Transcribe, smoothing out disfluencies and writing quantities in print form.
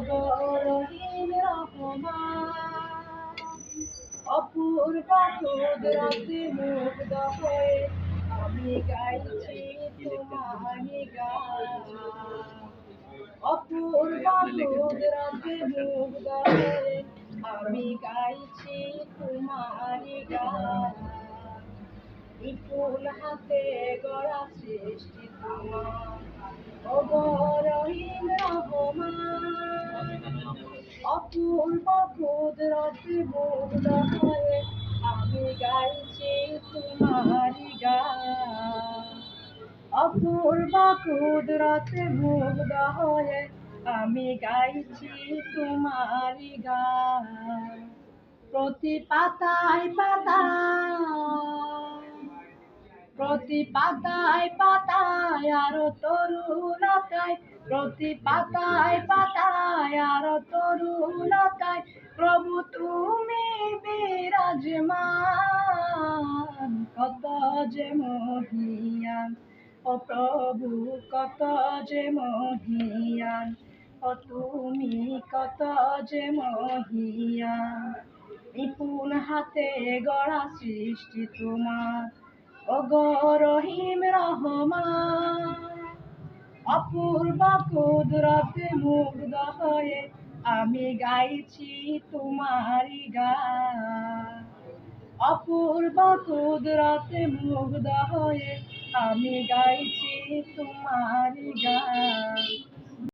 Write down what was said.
গো রহিম রহমান, অপূর্ব কুদরতে মুগ্ধ হয়ে আমি গাইছি তোমারি গান। অপূর্ব কুদরতে মুগ্ধ হয়ে আমি গাইছি তোমারি গান। বিপুল হাতে গড়া সৃষ্টি তোমার, ওগো রহিম রহমান, অপূর্ব কুদরতে মুগ্ধ হয়ে আমি গাইছি তোমারি গান। অপূর্ব কুদরতে মুগ্ধ হয়ে আমি গাইছি তোমারি গান। প্রতি পাতায় পাতায়, প্রতি পাতায় পাতায় আরো তরুলতায়, প্রতি পাতায় পাতায় আরো তরুলতায় প্রভু তুমি বিরাজমান। কত যে মহিয়ান ও প্রভু, কত যে মহিয়ান, ও তুমি কত যে মহিয়ান। বিপুল হাতে গড়া সৃষ্টি তোমার, ওগো রহিম রহমান, অপূর্ব কুদরতে মুগ্ধ হয়ে আমি গাইছি তোমারি গান। অপূর্ব কুদরতে মুগ্ধ হয়ে আমি গাইছি তোমারি গান।